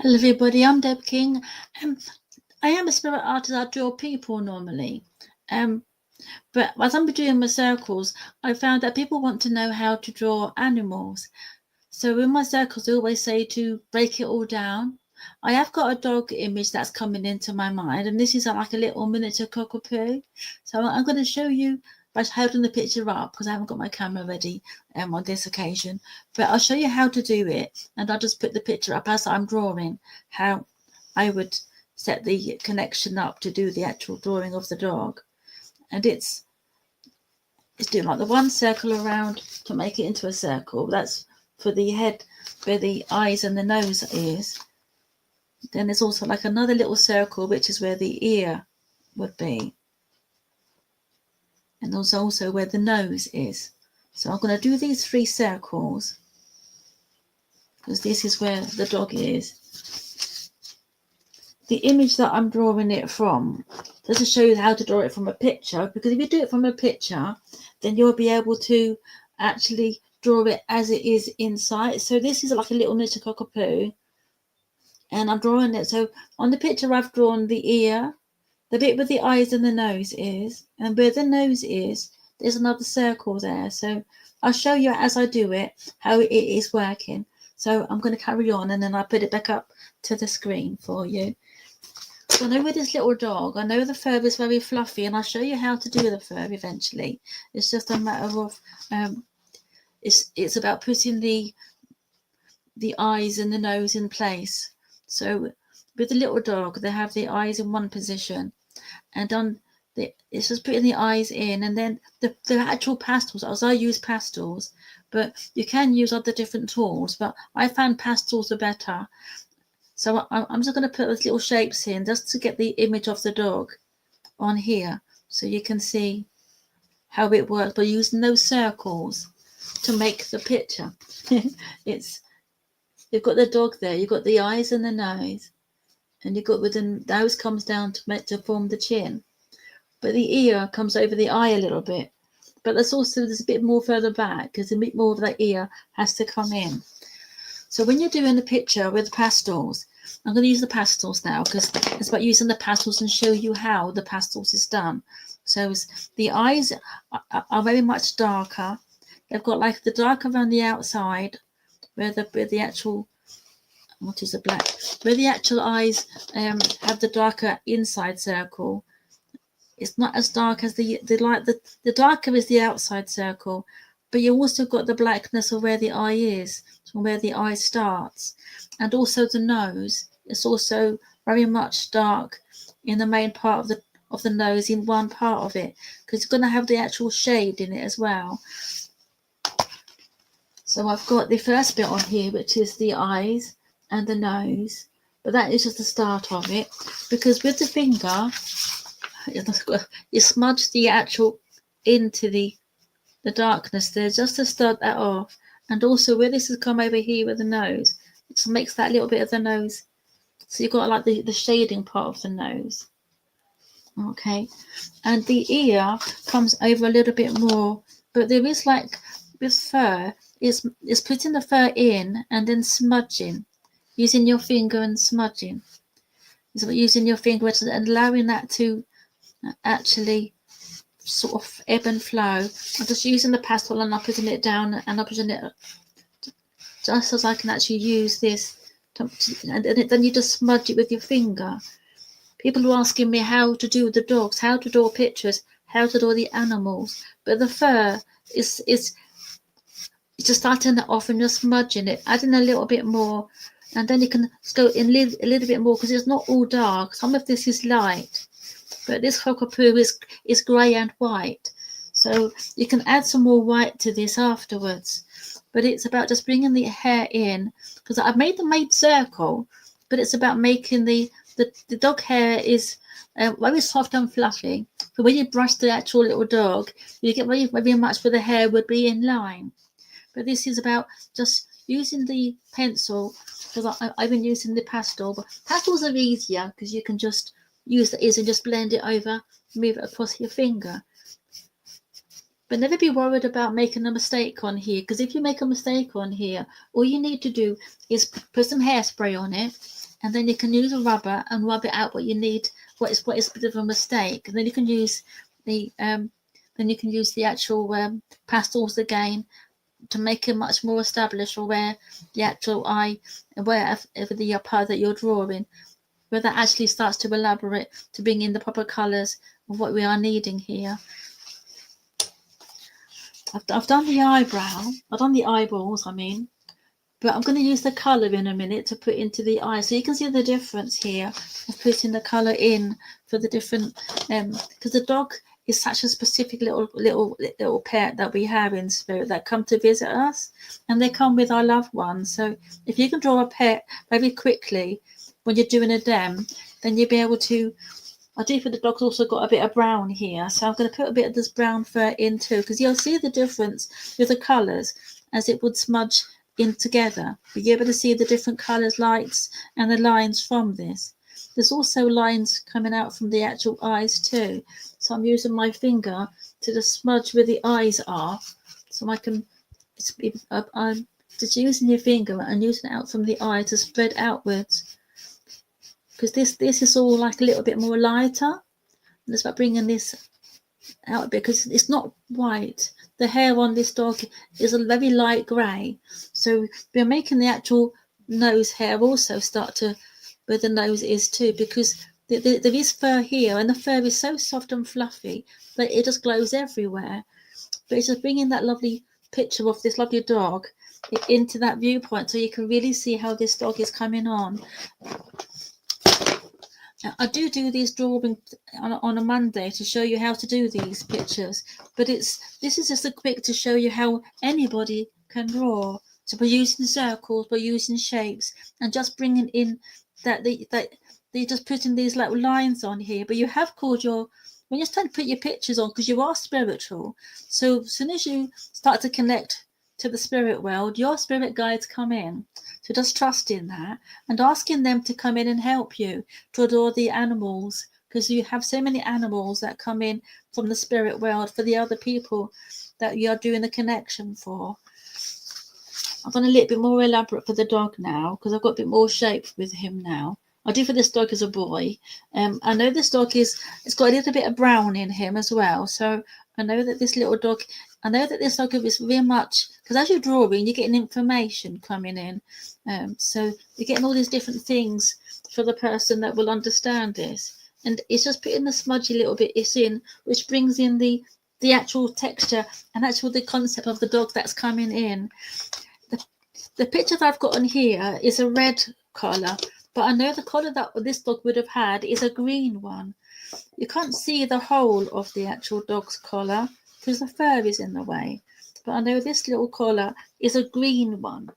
Hello everybody, I'm Deb King. I am a spirit artist. I draw people normally. But as I'm doing my circles, I found that people want to know how to draw animals. So in my circles, I always say to break it all down. I have got a dog image that's coming into my mind, and this is like a little miniature cockapoo. So I'm going to show you by holding the picture up because I haven't got my camera ready on this occasion. But I'll show you how to do it, and I'll just put the picture up as I'm drawing, how I would set the connection up to do the actual drawing of the dog. And it's doing like the one circle around to make it into a circle. That's for the head, where the eyes and the nose is. Then there's also like another little circle, which is where the ear would be. And there's also where the nose is. So I'm going to do these 3 circles, because this is where the dog is. The image that I'm drawing it from, just to show you how to draw it from a picture, because if you do it from a picture, then you'll be able to actually draw it as it is inside. So this is like a little miniature cockapoo, and I'm drawing it. So on the picture, I've drawn the ear, the bit where the eyes and the nose is, and where the nose is, there's another circle there. So I'll show you as I do it how it is working. So I'm going to carry on, and then I'll put it back up to the screen for you. So I know with this little dog, I know the fur is very fluffy, and I'll show you how to do the fur eventually. It's just a matter of it's about putting the eyes and the nose in place. So with the little dog, they have the eyes in one position, and it's just putting the eyes in, and then the actual pastels, as I use pastels, but you can use other different tools, but I found pastels are better. So I'm just going to put those little shapes in just to get the image of the dog on here, so you can see how it works by using those circles to make the picture. You've got the dog there, you've got the eyes and the nose, and you've got where the nose comes down to form the chin, but the ear comes over the eye a little bit. But there's a bit more further back, because a bit more of that ear has to come in. So when you're doing the picture with pastels, I'm going to use the pastels now, because it's about using the pastels and show you how the pastels is done. So the eyes are very much darker. They've got like the dark around the outside, where the actual, what is the black, where the actual eyes have the darker inside circle. It's not as dark as the light. The darker is the outside circle, but you also got the blackness of where the eye is, from where the eye starts, and also the nose. It's also very much dark in the main part of the nose, in one part of it, because it's going to have the actual shade in it as well. So I've got the first bit on here, which is the eyes and the nose, but that is just the start of it, because with the finger, you smudge the actual into the darkness there, just to start that off. And also where this has come over here with the nose, it just makes that little bit of the nose, so you've got like the shading part of the nose. Okay, and the ear comes over a little bit more, but there is, like with fur, is putting the fur in and then smudging, using your finger and smudging. So using your finger and allowing that to actually sort of ebb and flow. I'm just using the pastel and I'm putting it down, and I'm putting it just as I can actually use this, and then you just smudge it with your finger. People are asking me how to do the dogs, how to draw pictures, how to draw the animals, but the fur is just starting it off and just smudging it, adding a little bit more, and then you can go in a little bit more, because it's not all dark. Some of this is light, but this cockapoo is grey and white, so you can add some more white to this afterwards. But it's about just bringing the hair in, because I've made the main circle, but it's about making the dog hair is very soft and fluffy. So when you brush the actual little dog, you get very much where the hair would be in line. But this is about just using the pencil, because I've been using the pastel. But pastels are easier, because you can just use the ears and just blend it over, move it across your finger. But never be worried about making a mistake on here, because if you make a mistake on here, all you need to do is put some hairspray on it, and then you can use a rubber and rub it out what you need, what is a bit of a mistake, and then you can use the actual pastels again to make it much more established, or where the actual eye, wherever the part that you're drawing, where that actually starts to elaborate to bring in the proper colours of what we are needing here. I've done the eyebrow, I've done the eyeballs, but I'm going to use the colour in a minute to put into the eye, so you can see the difference here of putting the colour in for the different, because the dog is such a specific little pet that we have in spirit that come to visit us, and they come with our loved ones. So if you can draw a pet very quickly when you're doing a dem, then you'll be able to. I do feel the dog's also got a bit of brown here, so I'm going to put a bit of this brown fur in too, because you'll see the difference with the colours as it would smudge in together. But you're able to see the different colours, lights, and the lines from this. There's also lines coming out from the actual eyes too, so I'm using my finger to just smudge where the eyes are, so I can. I'm just using your finger and using it out from the eye to spread outwards. Because this is all like a little bit more lighter. And it's about bringing this out a bit, because it's not white. The hair on this dog is a very light grey. So we're making the actual nose hair also start to where the nose is too, because there is fur here, and the fur is so soft and fluffy that it just glows everywhere. But it's just bringing that lovely picture of this lovely dog into that viewpoint, so you can really see how this dog is coming on. I do these drawings on a Monday to show you how to do these pictures, but this is just a quick to show you how anybody can draw. So we're using circles, we're using shapes, and just bringing in that they just putting these little lines on here. But you have called when you're starting to put your pictures on, because you are spiritual. So as soon as you start to connect to the spirit world, your spirit guides come in. So just trust in that and asking them to come in and help you to draw the animals, because you have so many animals that come in from the spirit world for the other people that you are doing the connection for. I've gone a little bit more elaborate for the dog now, because I've got a bit more shape with him now. I do for this dog as a boy. I know this dog it's got a little bit of brown in him as well. So I know that this dog is very much, because as you're drawing, you're getting information coming in. So you're getting all these different things for the person that will understand this. And it's just putting the smudgy little bit in, which brings in the actual texture and actual the concept of the dog that's coming in. The picture that I've got on here is a red collar, but I know the collar that this dog would have had is a green one. You can't see the whole of the actual dog's collar because the fur is in the way, but I know this little collar is a green one.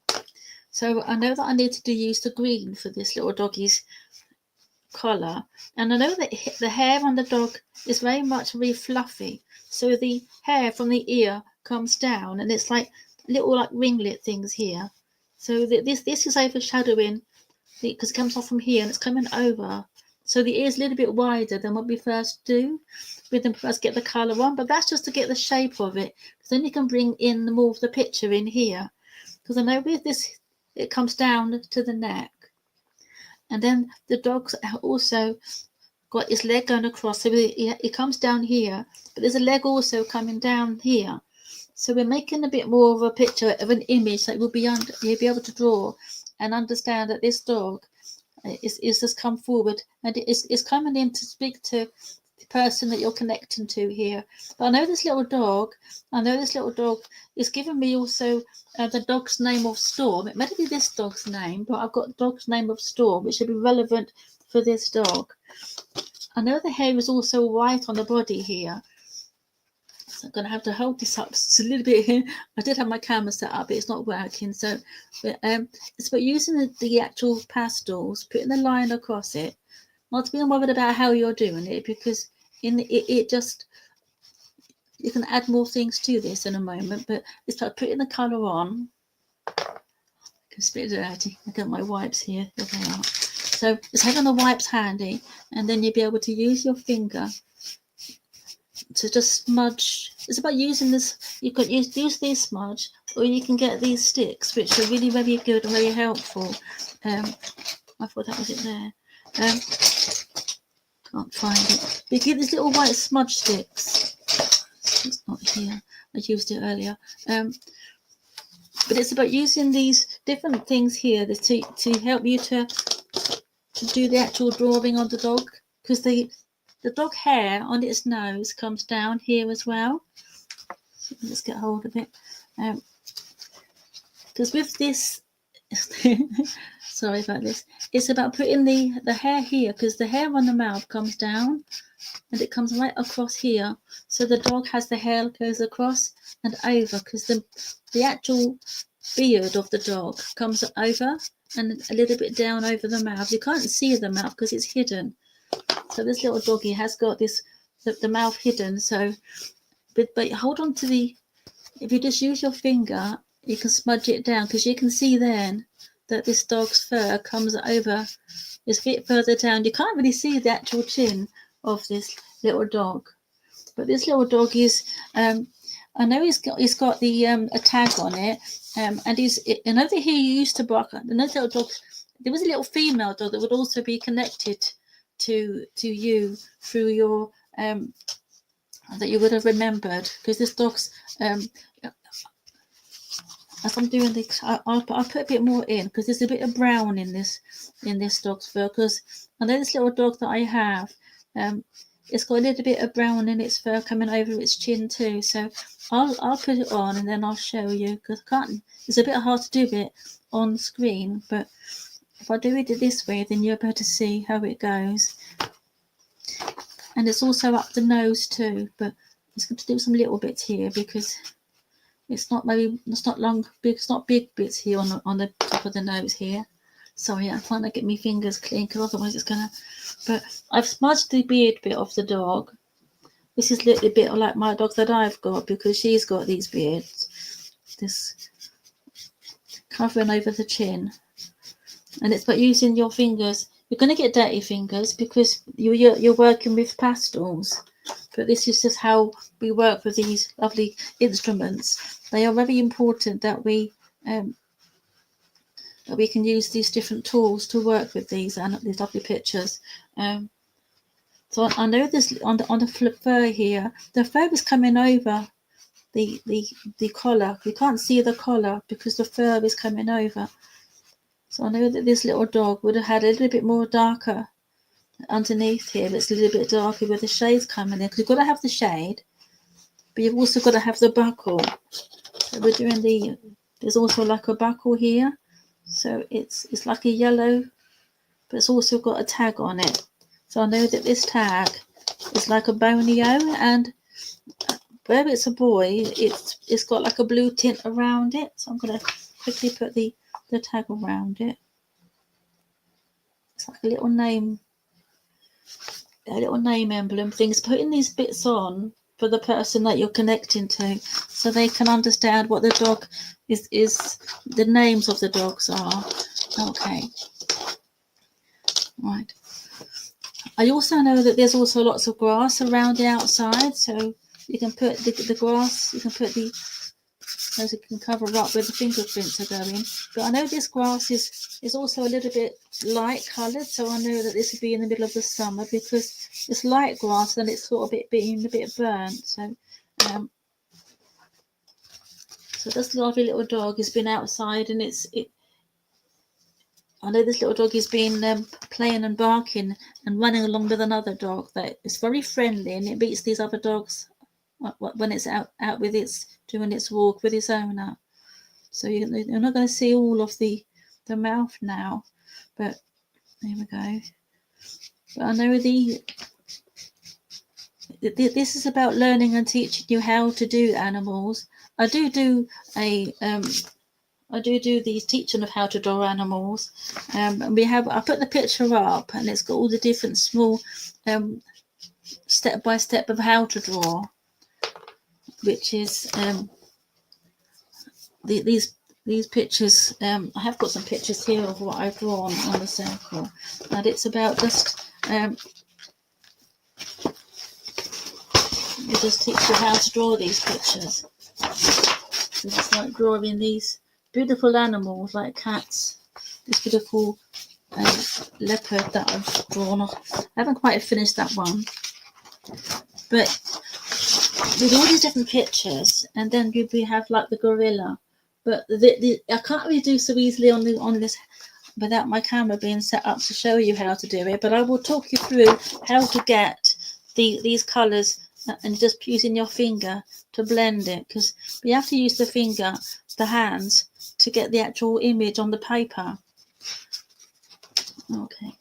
So I know that I need to use the green for this little doggy's collar. And I know that the hair on the dog is very fluffy. So the hair from the ear comes down, and it's like little ringlet things here. So this is overshadowing, because it comes off from here and it's coming over. So the ear is a little bit wider than what we first do. We then first get the colour on, but that's just to get the shape of it. Because then you can bring in more of the picture in here. Because I know with this, it comes down to the neck. And then the dog's also got his leg going across. So it comes down here, but there's a leg also coming down here. So we're making a bit more of a picture of an image that you'll be able to draw and understand that this dog is just come forward and it's coming in to speak to the person that you're connecting to here. But I know this little dog is giving me also the dog's name of Storm. It might be this dog's name, but I've got dog's name of Storm, which should be relevant for this dog. I know the hair is also white on the body here. So I'm going to have to hold this up just a little bit here. I did have my camera set up, but it's not working. So it's about using the actual pastels, putting the line across it, not being worried about how you're doing it, because you can add more things to this in a moment, but it's about putting the colour on. It's a bit dirty. I've got my wipes here. There they are. So it's having the wipes handy, and then you'll be able to use your finger to just smudge. It's about using this. You could use these smudge, or you can get these sticks, which are really very good and very helpful. I thought that was it there. Can't find it. We get these little white smudge sticks. It's not here. I used it earlier. But it's about using these different things here to help you to do the actual drawing on the dog, because the dog hair on its nose comes down here as well. So let's get hold of it. Because with this, sorry about this, it's about putting the hair here, because the hair on the mouth comes down and it comes right across here. So the dog has the hair goes across and over, because the actual beard of the dog comes over and a little bit down over the mouth. You can't see the mouth because it's hidden. So this little doggy has got the mouth hidden. So, but hold on to if you just use your finger, you can smudge it down, because you can see then that this dog's fur comes over, is a bit further down. You can't really see the actual chin of this little dog. But this little dog is, I know he's got the a tag on it, and over here he used to bark. Another little dog, there was a little female dog that would also be connected to you through your that you would have remembered, because this dog's as I'm doing this, I'll put a bit more in, because there's a bit of brown in this dog's fur, because I know this little dog that I have, it's got a little bit of brown in its fur coming over its chin too. So I'll put it on and then I'll show you, because I can't. It's a bit hard to do it on screen, but if I do it this way, then you're able to see how it goes. And it's also up the nose too, but it's going to do some little bits here, because it's not big bits here on the top of the nose here. Sorry, I'm trying to get my fingers clean, because otherwise it's gonna. But I've smudged the beard bit of the dog. This is a little bit like my dog that I've got, because she's got these beards. This covering over the chin, and it's about using your fingers. You're going to get dirty fingers because you're working with pastels. But this is just how we work with these lovely instruments. They are very important that we can use these different tools to work with these lovely pictures. So I know this on the fur here. The fur is coming over the collar. We can't see the collar because the fur is coming over. So I know that this little dog would have had a little bit more darker underneath here. It's a little bit darker with the shades coming in, because you've got to have the shade, but you've also got to have the buckle. So we're doing there's also like a buckle here. So it's like a yellow, but it's also got a tag on it. So I know that this tag is like a bonio, and where it's a boy, it's got like a blue tint around it. So I'm going to quickly put the tag around it. It's like a little name emblem things. Putting these bits on for the person that you're connecting to, so they can understand what the dog is the names of the dogs are. Okay, right. I also know that there's also lots of grass around the outside, so you can put the grass, you can put as it can cover up where the fingerprints are going. But I know this grass is also a little bit light coloured, so I know that this would be in the middle of the summer, because it's light grass and it's sort of being a bit burnt. So so this lovely little dog has been outside, and I know this little dog has been playing and barking and running along with another dog that is very friendly, and it beats these other dogs when it's out with doing its walk with its owner. So you're not going to see all of the mouth now, but there we go. But I know this is about learning and teaching you how to do animals. I do these teaching of how to draw animals. And I put the picture up, and it's got all the different small step by step of how to draw, which is these pictures. I have got some pictures here of what I've drawn on the circle, and it's about just we just teach you how to draw these pictures. So it's like drawing these beautiful animals like cats, this beautiful a leopard that I've drawn. I haven't quite finished that one, but with all these different pictures, and then we have like the gorilla. But I can't really do so easily on this without my camera being set up to show you how to do it. But I will talk you through how to get these colours and just using your finger to blend it, because you have to use the finger, the hands, to get the actual image on the paper. Okay.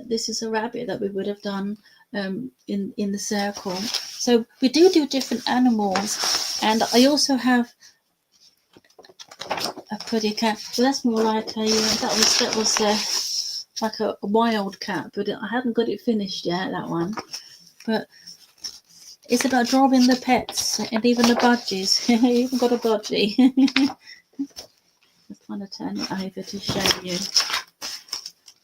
This is a rabbit that we would have done in the circle. So we do different animals, and I also have a pretty cat. Well, that's more like a that was like a wild cat, but I haven't got it finished yet, that one. But it's about drawing the pets and even the budgies. You even got a budgie. Just trying to turn it over to show you.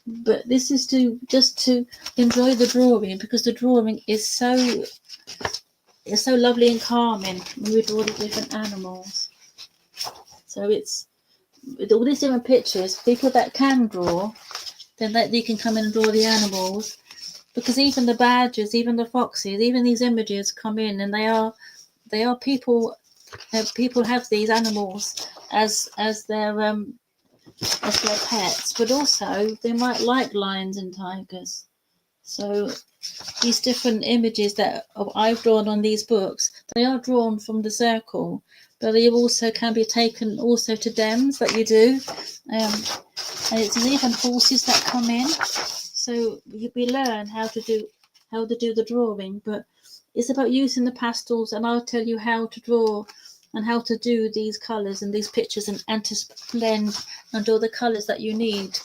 But this is just to enjoy the drawing, because the drawing is so lovely and calming when we draw the different animals. So it's with all these different pictures, people that can draw, then they can come in and draw the animals, because even the badgers, even the foxes, even these images come in, and they are people. People have these animals as their pets, but also they might like lions and tigers. So these different images that I've drawn on these books, they are drawn from the circle, but they also can be taken also to dems that you do, and it's even horses that come in. So we learn how to do the drawing, but it's about using the pastels, and I'll tell you how to draw and how to do these colours and these pictures, and to blend and do the colours that you need,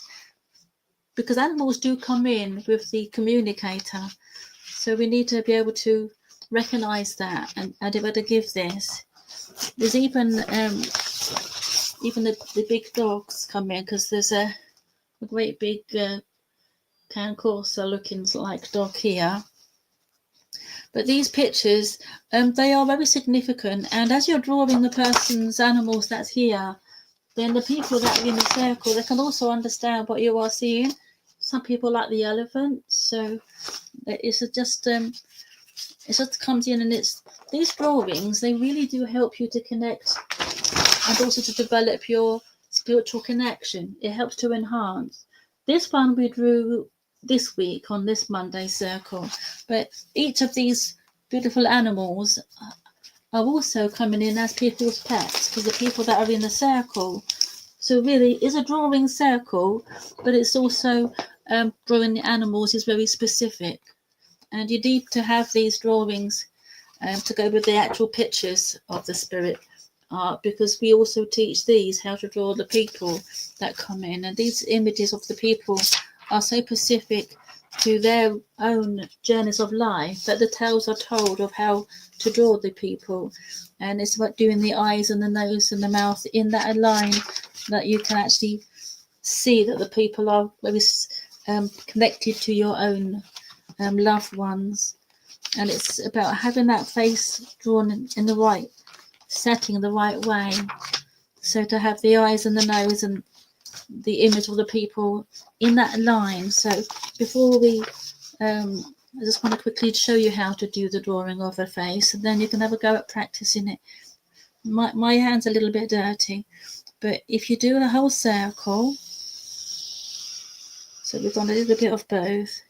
because animals do come in with the communicator, so we need to be able to recognise that and be able to give this. There's even the big dogs come in, because there's a great big Can Corso looking like dog here. But these pictures, they are very significant, and as you're drawing the person's animals that's here, then the people that are in the circle, they can also understand what you are seeing. Some people like the elephant, so it just comes in, and it's these drawings, they really do help you to connect and also to develop your spiritual connection. It helps to enhance. This one we drew this week on this Monday circle, but each of these beautiful animals are also coming in as people's pets, because the people that are in the circle. So really it's a drawing circle, but it's also drawing the animals is very specific, and you need to have these drawings to go with the actual pictures of the spirit art, because we also teach these how to draw the people that come in, and these images of the people are so specific to their own journeys of life that the tales are told of how to draw the people. And it's about doing the eyes and the nose and the mouth in that line, that you can actually see that the people are very connected to your own loved ones. And it's about having that face drawn in the right setting, the right way. So to have the eyes and the nose and the image of the people in that line. So before we I just want to quickly show you how to do the drawing of a face, and then you can have a go at practicing it. My hand's a little bit dirty, but if you do the whole circle, so we've done a little bit of both.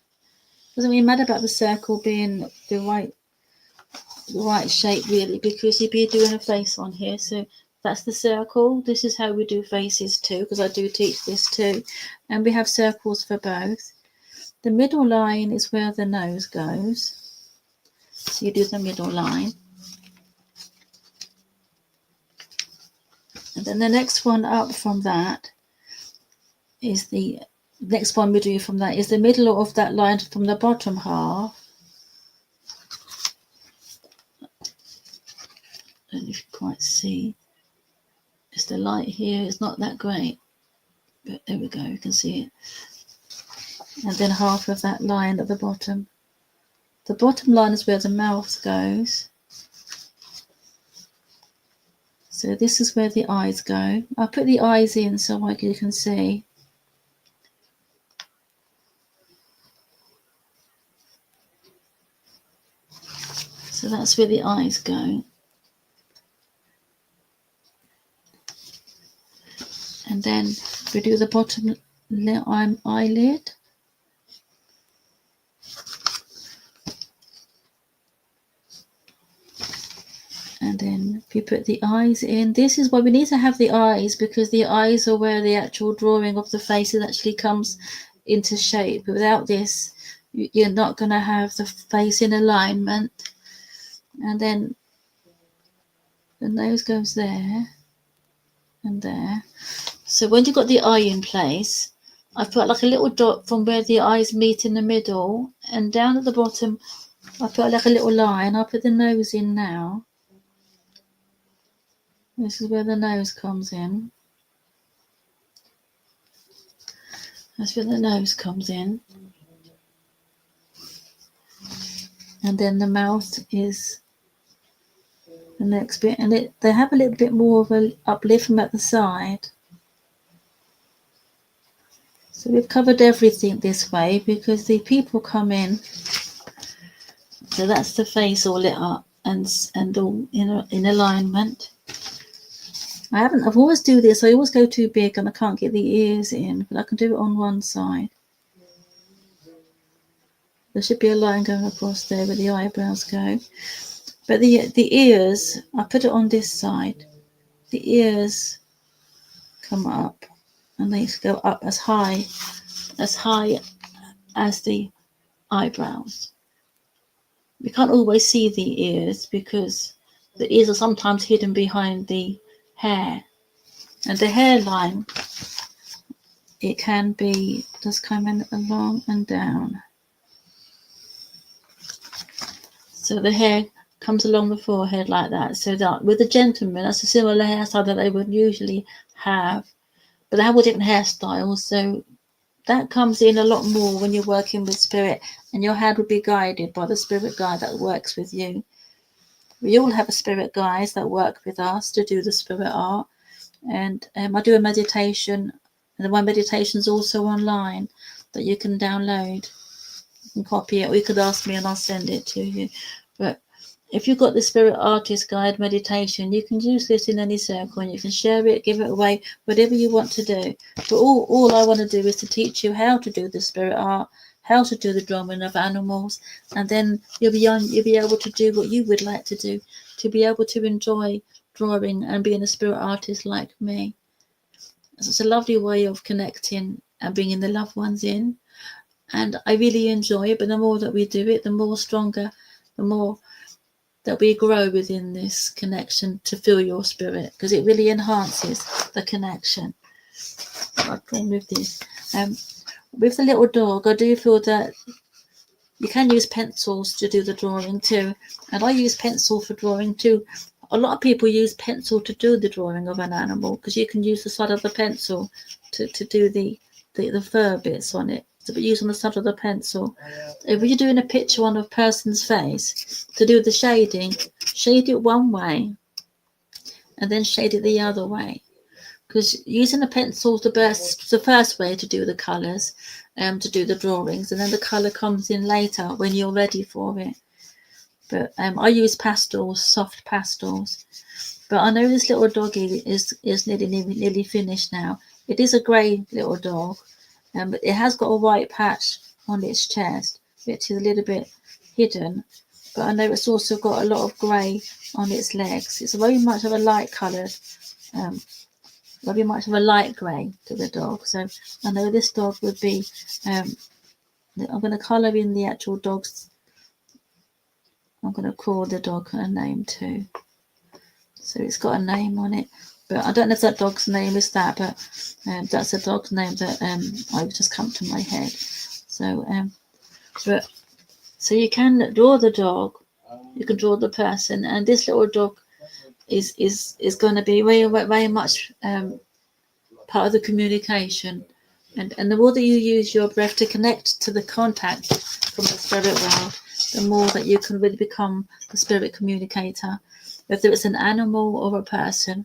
Doesn't really matter about the circle being the right shape really, because you'd be doing a face on here. So that's the circle. This is how we do faces too, because I do teach this too, and we have circles for both. The middle line is where the nose goes, so you do the middle line, and then the next one up from that is the next one we do from that is the middle of that line from the bottom half. I don't know if you quite see. It's the light here, it's not that great, but there we go, you can see it. And then half of that line at the bottom. The bottom line is where the mouth goes. So this is where the eyes go. I'll put the eyes in so you can see. So that's where the eyes go. And then we do the bottom eyelid. And then we put the eyes in. This is why we need to have the eyes, because the eyes are where the actual drawing of the faces actually comes into shape. Without this, you're not going to have the face in alignment. And then the nose goes there and there. So when you've got the eye in place, I've put like a little dot from where the eyes meet in the middle, and down at the bottom I put like a little line. I'll put the nose in now. This is where the nose comes in. That's where the nose comes in. And then the mouth is the next bit. And they have a little bit more of an uplift from at the side. So we've covered everything this way because the people come in. So that's the face all lit up and all in alignment. I've always do this. I always go too big and I can't get the ears in, but I can do it on one side. There should be a line going across there where the eyebrows go. But the ears, I put it on this side. The ears come up and they go up as high as the eyebrows. We can't always see the ears because the ears are sometimes hidden behind the hair, and the hairline, it can be just coming along and down. So the hair comes along the forehead like that. So that with the gentleman, that's a similar hairstyle that they would usually have, but they have all different hairstyles. So that comes in a lot more when you're working with spirit, and your hand will be guided by the spirit guide that works with you. We all have a spirit guides that work with us to do the spirit art. And I do a meditation, and my meditation is also online that you can download. You can copy it, or you could ask me and I'll send it to you. But if you've got the Spirit Artist Guide meditation, you can use this in any circle and you can share it, give it away, whatever you want to do. But all I want to do is to teach you how to do the spirit art, how to do the drawing of animals, and then you'll be able to do what you would like to do, to be able to enjoy drawing and being a spirit artist like me. It's a lovely way of connecting and bringing the loved ones in, and I really enjoy it. But the more that we do it, the more stronger, the more that we grow within this connection to feel your spirit, because it really enhances the connection. I've drawn with this. With the little dog, I do feel that you can use pencils to do the drawing too, and I use pencil for drawing too. A lot of people use pencil to do the drawing of an animal, because you can use the side of the pencil to do the fur bits on it. So we use on the side of the pencil. If you're doing a picture on a person's face, to do the shading, shade it one way and then shade it the other way. Because using a pencil is the first way to do the colours, to do the drawings, and then the colour comes in later when you're ready for it. But I use pastels, soft pastels. But I know this little doggy is nearly finished now. It is a grey little dog, but it has got a white patch on its chest, which is a little bit hidden. But I know it's also got a lot of grey on its legs. It's very much of a light coloured, very much of a light grey to the dog. So I know this dog would be, I'm going to colour in the actual dog's, I'm going to call the dog a name too. So it's got a name on it. But I don't know if that dog's name is that, but that's a dog's name that I've just come to my head. So, so you can draw the dog, you can draw the person, and this little dog is going to be very much part of the communication. And the more that you use your breath to connect to the contact from the spirit world, the more that you can really become the spirit communicator. whether it's an animal or a person,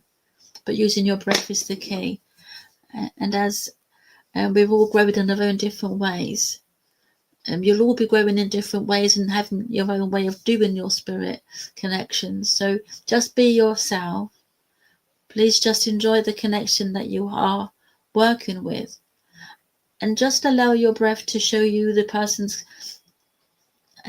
but using your breath is the key. And as we've all grown in our own different ways, you'll all be growing in different ways and having your own way of doing your spirit connections. So just be yourself. Please just enjoy the connection that you are working with. And just allow your breath to show you the person's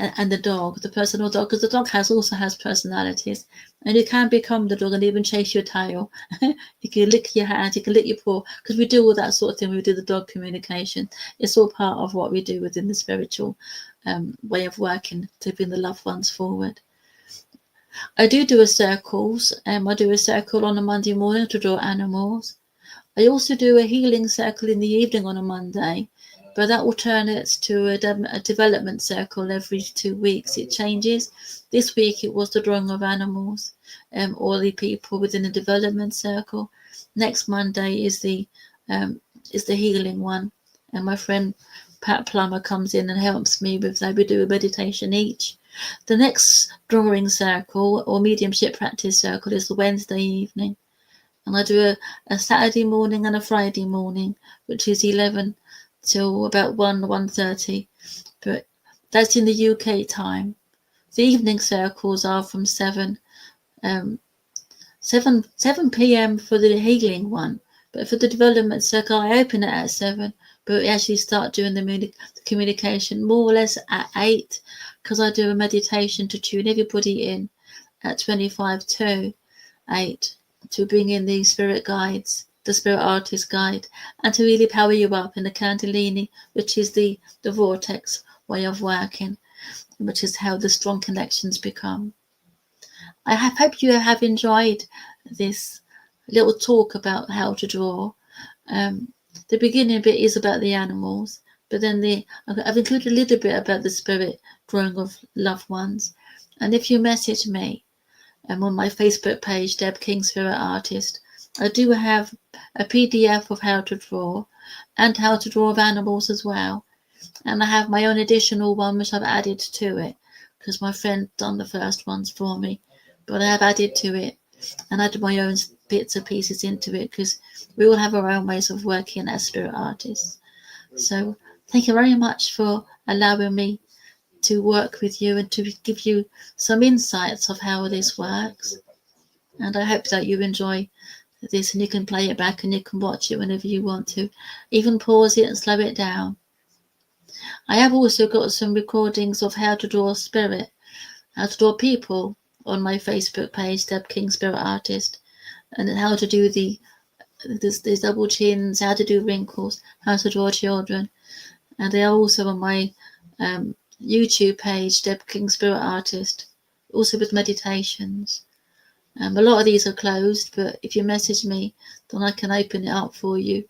and the dog, the person or dog, because the dog also has personalities, and you can become the dog and even chase your tail. You can lick your hand, you can lick your paw, because we do all that sort of thing. We do the dog communication. It's all part of what we do within the spiritual way of working to bring the loved ones forward. I do a circles. I do a circle on a Monday morning to draw animals. I also do a healing circle in the evening on a Monday, but that alternates to a development circle every 2 weeks. It changes. This week it was the drawing of animals, or the people within the development circle. Next Monday is the healing one, and my friend Pat Plummer comes in and helps me with that. We do a meditation each. The next drawing circle or mediumship practice circle is the Wednesday evening. And I do a Saturday morning and a Friday morning, which is 11 till about 1:30. But that's in the UK time. The evening circles are from 7 p.m. for the healing one. But for the development circle, I open it at 7, but we actually start doing the communication more or less at 8, because I do a meditation to tune everybody in at 25 to 8 to bring in the spirit guides, the spirit artist guide, and to really power you up in the Kundalini, which is the vortex way of working, which is how the strong connections become. I hope you have enjoyed this little talk about how to draw. The beginning bit is about the animals, but then I've included a little bit about the spirit drawing of loved ones. And if you message me on my Facebook page, Deb King Spirit Artist, I do have a PDF of how to draw and how to draw of animals as well. And I have my own additional one which I've added to it, because my friend done the first ones for me, but I have added to it and added my own bits and pieces into it, because we all have our own ways of working as spirit artists. So thank you very much for allowing me to work with you and to give you some insights of how this works. And I hope that you enjoy this, and you can play it back and you can watch it whenever you want to, even pause it and slow it down. I have also got some recordings of how to draw spirit, how to draw people on my Facebook page, Deb King Spirit Artist, and how to do the double chins, how to do wrinkles, how to draw children. And they are also on my YouTube page, Deb King Spirit Artist, also with meditations. A lot of these are closed, but if you message me, then I can open it up for you.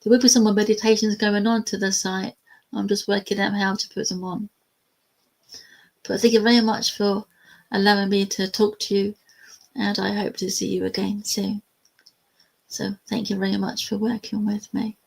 There will be some more meditations going on to the site. I'm just working out how to put them on. But thank you very much for allowing me to talk to you, and I hope to see you again soon. So thank you very much for working with me.